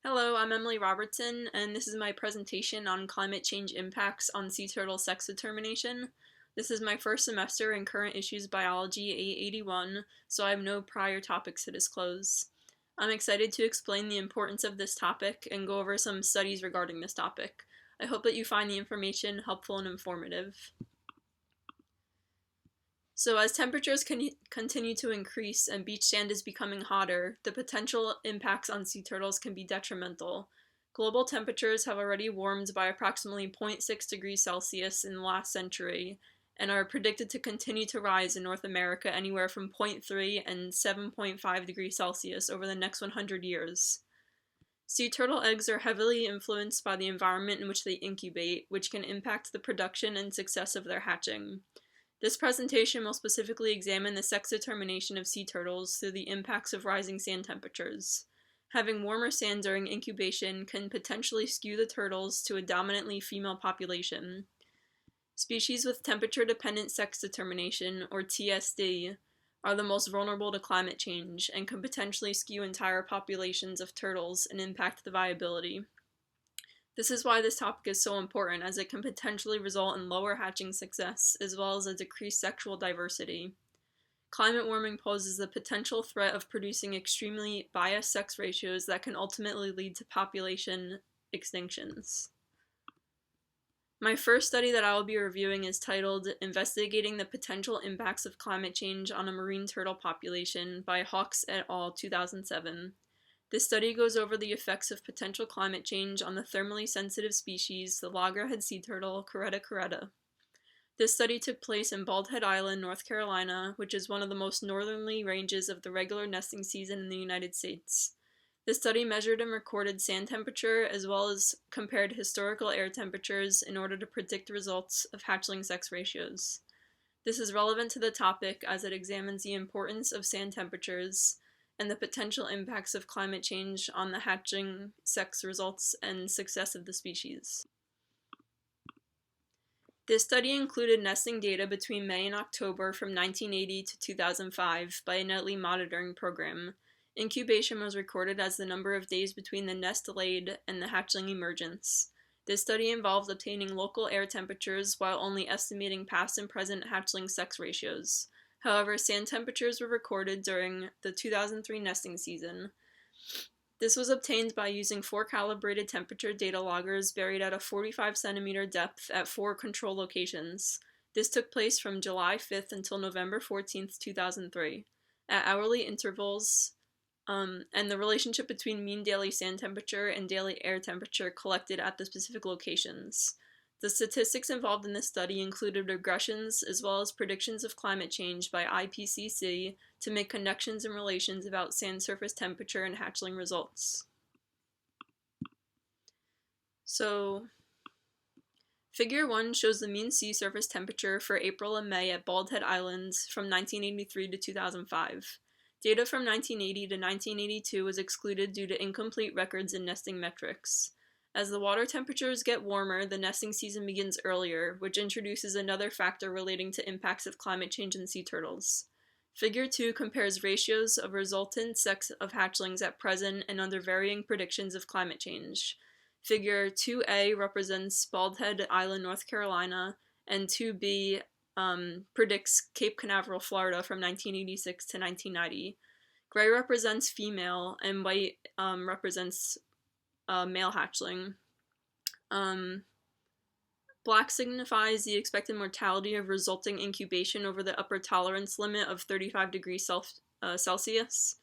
Hello, I'm Emily Robertson, and this is my presentation on climate change impacts on sea turtle sex determination. This is my first semester in Current Issues Biology 881, so I have no prior topics to disclose. I'm excited to explain the importance of this topic and go over some studies regarding this topic. I hope that you find the information helpful and informative. So as temperatures continue to increase and beach sand is becoming hotter, the potential impacts on sea turtles can be detrimental. Global temperatures have already warmed by approximately zero point 0.6 degrees Celsius in the last century and are predicted to continue to rise in North America anywhere from zero point 0.3 and 7.5 degrees Celsius over the next 100 years. Sea turtle eggs are heavily influenced by the environment in which they incubate, which can impact the production and success of their hatching. This presentation will specifically examine the sex determination of sea turtles through the impacts of rising sand temperatures. Having warmer sand during incubation can potentially skew the turtles to a dominantly female population. Species with temperature-dependent sex determination, or TSD, are the most vulnerable to climate change and can potentially skew entire populations of turtles and impact the viability. This is why this topic is so important, as it can potentially result in lower hatching success, as well as a decreased sexual diversity. Climate warming poses the potential threat of producing extremely biased sex ratios that can ultimately lead to population extinctions. My first study that I will be reviewing is titled Investigating the Potential Impacts of Climate Change on a Marine Turtle Population by Hawks et al. 2007. This study goes over the effects of potential climate change on the thermally sensitive species, the loggerhead sea turtle, Caretta caretta. This study took place in Bald Head Island, North Carolina, which is one of the most northerly ranges of the regular nesting season in the United States. This study measured and recorded sand temperature as well as compared historical air temperatures in order to predict results of hatchling sex ratios. This is relevant to the topic as it examines the importance of sand temperatures and the potential impacts of climate change on the hatching, sex results, and success of the species. This study included nesting data between May and October from 1980 to 2005 by a nightly monitoring program. Incubation was recorded as the number of days between the nest laid and the hatchling emergence. This study involved obtaining local air temperatures while only estimating past and present hatchling sex ratios. However, sand temperatures were recorded during the 2003 nesting season. This was obtained by using 4 calibrated temperature data loggers buried at a 45 centimeter depth at 4 control locations. This took place from July 5th until November 14th, 2003, at hourly intervals, and the relationship between mean daily sand temperature and daily air temperature collected at the specific locations. The statistics involved in this study included regressions as well as predictions of climate change by IPCC to make connections and relations about sand surface temperature and hatchling results. So, Figure 1 shows the mean sea surface temperature for April and May at Bald Head Islands from 1983 to 2005. Data from 1980 to 1982 was excluded due to incomplete records and nesting metrics. As the water temperatures get warmer, the nesting season begins earlier, which introduces another factor relating to impacts of climate change in sea turtles. Figure 2 compares ratios of resultant sex of hatchlings at present and under varying predictions of climate change. Figure 2A represents Bald Head Island, North Carolina, and 2B predicts Cape Canaveral, Florida from 1986 to 1990. Gray represents female, and white represents male hatchling. Black signifies the expected mortality of resulting incubation over the upper tolerance limit of 35 degrees Celsius,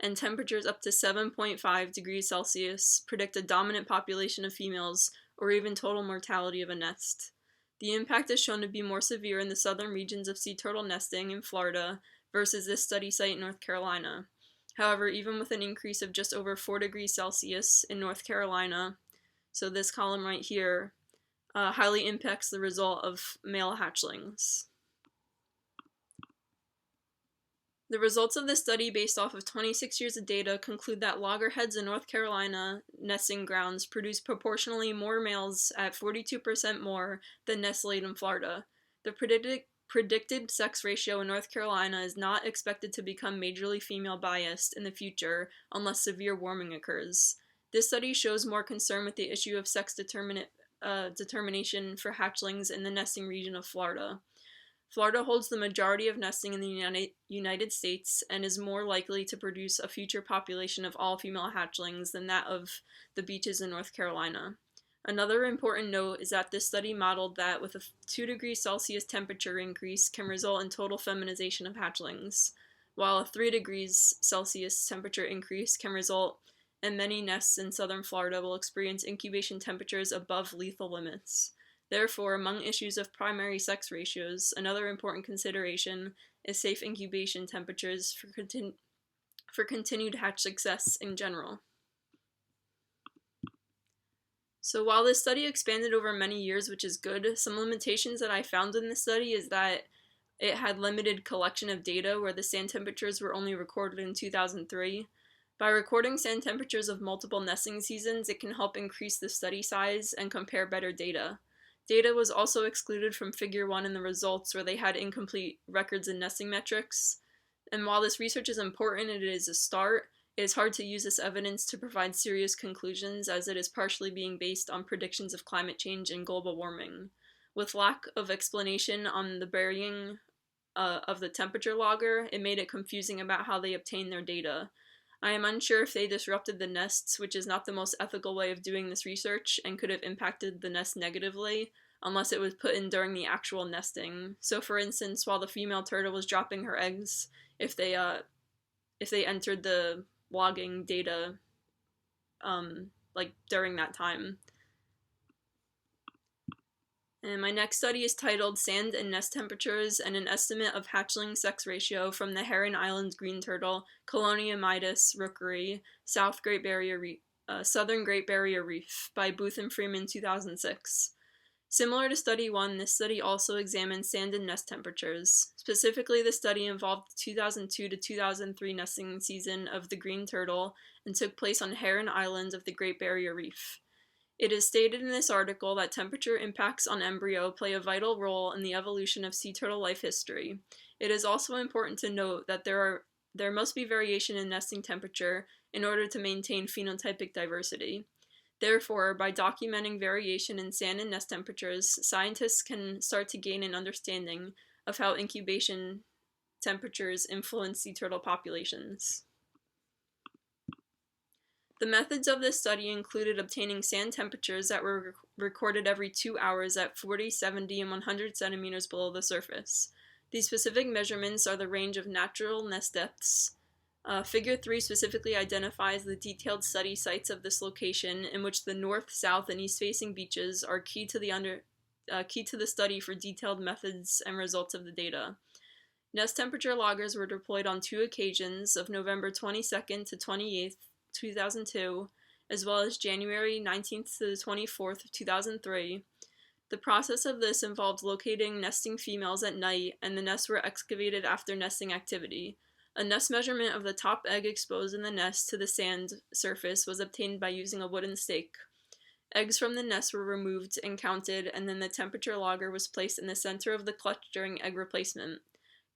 and temperatures up to 7.5 degrees Celsius predict a dominant population of females or even total mortality of a nest. The impact is shown to be more severe in the southern regions of sea turtle nesting in Florida versus this study site in North Carolina. However, even with an increase of just over 4 degrees Celsius in North Carolina, so this column right here, highly impacts the result of male hatchlings. The results of this study, based off of 26 years of data, conclude that loggerheads in North Carolina nesting grounds produce proportionally more males at 42% more than nests laid in Florida. The predicted sex ratio in North Carolina is not expected to become majorly female biased in the future unless severe warming occurs. This study shows more concern with the issue of sex determination for hatchlings in the nesting region of Florida. Florida holds the majority of nesting in the United States and is more likely to produce a future population of all-female hatchlings than that of the beaches in North Carolina. Another important note is that this study modeled that with a 2 degrees Celsius temperature increase can result in total feminization of hatchlings, while a 3 degrees Celsius temperature increase can result in many nests in southern Florida will experience incubation temperatures above lethal limits. Therefore, among issues of primary sex ratios, another important consideration is safe incubation temperatures for continued hatch success in general. So while this study expanded over many years, which is good, some limitations that I found in this study is that it had limited collection of data where the sand temperatures were only recorded in 2003. By recording sand temperatures of multiple nesting seasons, it can help increase the study size and compare better data. Data was also excluded from Figure 1 in the results where they had incomplete records and nesting metrics. And while this research is important and it is a start, it is hard to use this evidence to provide serious conclusions as it is partially being based on predictions of climate change and global warming. With lack of explanation on the burying of the temperature logger, it made it confusing about how they obtained their data. I am unsure if they disrupted the nests, which is not the most ethical way of doing this research and could have impacted the nest negatively, unless it was put in during the actual nesting. So for instance, while the female turtle was dropping her eggs, if they entered the logging data like during that time. And my next study is titled Sand and Nest Temperatures and an Estimate of Hatchling Sex Ratio from the Heron Islands Green Turtle, Coloniomydes rookery, Southern Great Barrier Reef by Booth and Freeman 2006. Similar to Study 1, this study also examined sand and nest temperatures. Specifically, the study involved the 2002 to 2003 nesting season of the green turtle and took place on Heron Island of the Great Barrier Reef. It is stated in this article that temperature impacts on embryo play a vital role in the evolution of sea turtle life history. It is also important to note that there must be variation in nesting temperature in order to maintain phenotypic diversity. Therefore, by documenting variation in sand and nest temperatures, scientists can start to gain an understanding of how incubation temperatures influence sea turtle populations. The methods of this study included obtaining sand temperatures that were recorded every 2 hours at 40, 70, and 100 centimeters below the surface. These specific measurements are the range of natural nest depths. Figure 3 specifically identifies the detailed study sites of this location, in which the north, south, and east-facing beaches are key to the study for detailed methods and results of the data. Nest temperature loggers were deployed on 2 occasions of November 22nd to 28th, 2002, as well as January 19th to the 24th of 2003. The process of this involved locating nesting females at night, and the nests were excavated after nesting activity. A nest measurement of the top egg exposed in the nest to the sand surface was obtained by using a wooden stake. Eggs from the nest were removed and counted, and then the temperature logger was placed in the center of the clutch during egg replacement.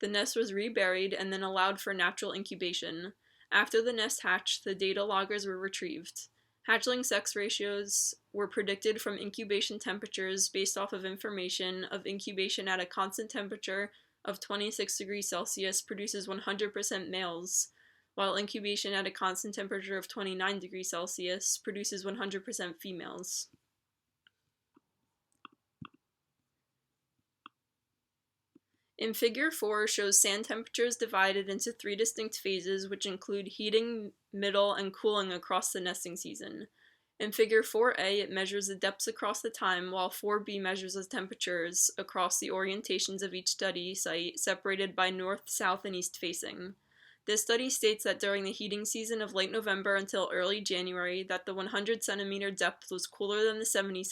The nest was reburied and then allowed for natural incubation. After the nest hatched, the data loggers were retrieved. Hatchling sex ratios were predicted from incubation temperatures based off of information of incubation at a constant temperature of 26 degrees Celsius produces 100% males, while incubation at a constant temperature of 29 degrees Celsius produces 100% females. In Figure 4 shows sand temperatures divided into 3 distinct phases, which include heating, middle, and cooling across the nesting season. In Figure 4a, it measures the depths across the time, while 4b measures the temperatures across the orientations of each study site, separated by north, south, and east facing. This study states that during the heating season of late November until early January, that the 100 centimeter depth was cooler than the 70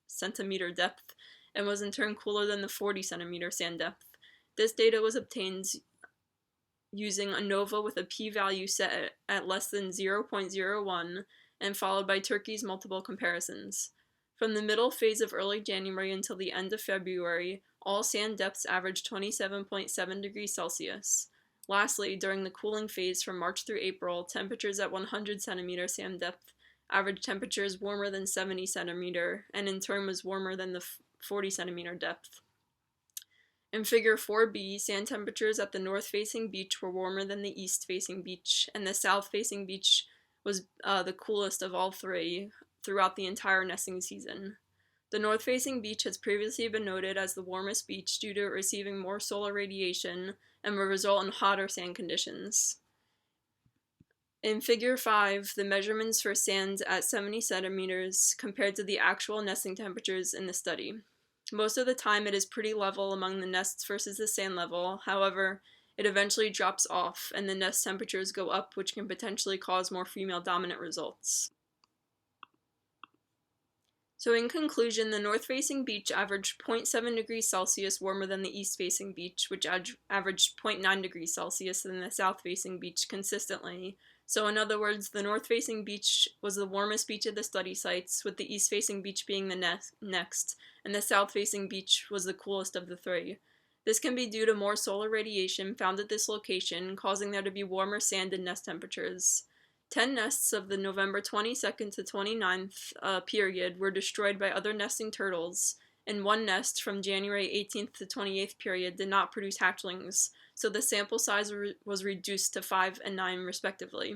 centimeter depth, and was in turn cooler than the 40 centimeter sand depth. This data was obtained using ANOVA with a p-value set at less than 0.01 and followed by Turkey's multiple comparisons. From the middle phase of early January until the end of February, all sand depths averaged 27.7 degrees Celsius. Lastly, during the cooling phase from March through April, temperatures at 100 centimeter sand depth average temperatures warmer than 70 centimeter, and in turn was warmer than the 40 centimeter depth. In Figure 4b, sand temperatures at the north-facing beach were warmer than the east-facing beach, and the south-facing beach was the coolest of all three throughout the entire nesting season. The north-facing beach has previously been noted as the warmest beach due to it receiving more solar radiation and will result in hotter sand conditions. In Figure 5, the measurements for sand at 70 centimeters compared to the actual nesting temperatures in the study. Most of the time it is pretty level among the nests versus the sand level, however, it eventually drops off and the nest temperatures go up, which can potentially cause more female-dominant results. So in conclusion, the north-facing beach averaged 0.7 degrees Celsius warmer than the east-facing beach, which averaged 0.9 degrees Celsius than the south-facing beach consistently. So in other words, the north-facing beach was the warmest beach of the study sites, with the east-facing beach being the next, and the south-facing beach was the coolest of the three. This can be due to more solar radiation found at this location, causing there to be warmer sand and nest temperatures. 10 nests of the November 22nd to 29th period were destroyed by other nesting turtles, and one nest from January 18th to 28th period did not produce hatchlings, so the sample size was reduced to 5 and 9 respectively.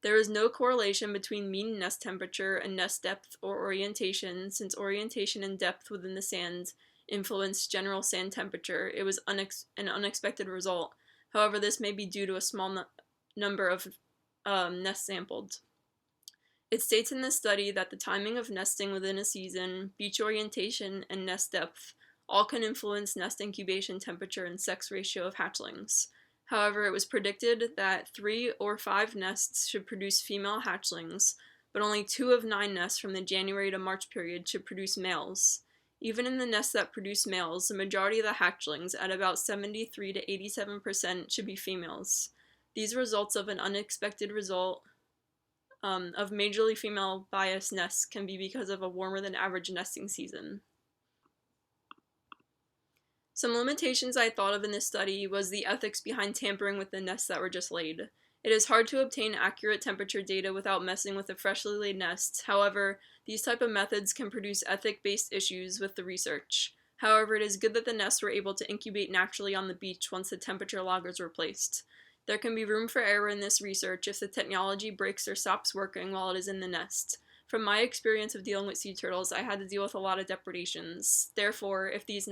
There is no correlation between mean nest temperature and nest depth or orientation, since orientation and depth within the sand influenced general sand temperature. It was an unexpected result. However, this may be due to a small number of nests sampled. It states in this study that the timing of nesting within a season, beach orientation, and nest depth all can influence nest incubation temperature and sex ratio of hatchlings. However, it was predicted that 3 or 5 nests should produce female hatchlings, but only 2 of 9 nests from the January to March period should produce males. Even in the nests that produce males, the majority of the hatchlings, at about 73 to 87%, should be females. These results of an unexpected result of majorly female biased nests can be because of a warmer than average nesting season. Some limitations I thought of in this study was the ethics behind tampering with the nests that were just laid. It is hard to obtain accurate temperature data without messing with a freshly laid nest. However, these type of methods can produce ethic-based issues with the research. However, it is good that the nests were able to incubate naturally on the beach once the temperature loggers were placed. There can be room for error in this research if the technology breaks or stops working while it is in the nest. From my experience of dealing with sea turtles, I had to deal with a lot of depredations. Therefore, if these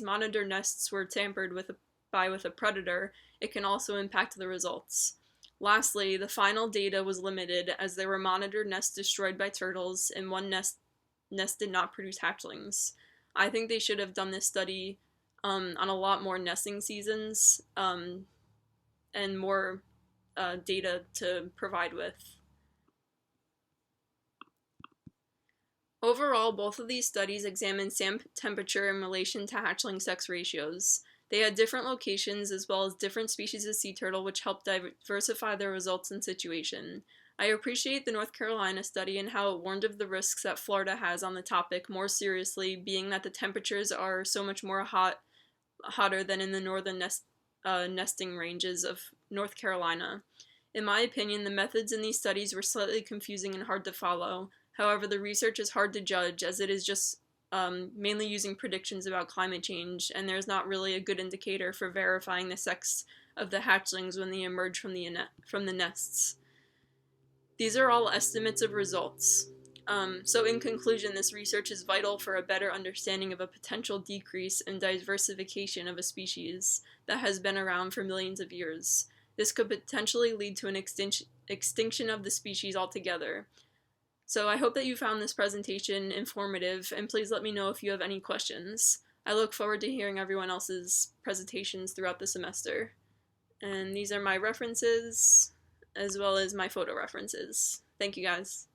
monitor nests were tampered with with a predator, it can also impact the results. Lastly, the final data was limited as there were monitored nests destroyed by turtles and one nest did not produce hatchlings. I think they should have done this study on a lot more nesting seasons and more data to provide with. Overall, both of these studies examined sand temperature in relation to hatchling sex ratios. They had different locations as well as different species of sea turtle, which helped diversify their results and situation. I appreciate the North Carolina study and how it warned of the risks that Florida has on the topic more seriously, being that the temperatures are so much more hotter than in the northern nesting ranges of North Carolina. In my opinion, the methods in these studies were slightly confusing and hard to follow. However, the research is hard to judge as it is just mainly using predictions about climate change, and there's not really a good indicator for verifying the sex of the hatchlings when they emerge from the nests. These are all estimates of results. So in conclusion, this research is vital for a better understanding of a potential decrease in diversification of a species that has been around for millions of years. This could potentially lead to an extinction of the species altogether. So I hope that you found this presentation informative, and please let me know if you have any questions. I look forward to hearing everyone else's presentations throughout the semester. And these are my references, as well as my photo references. Thank you guys.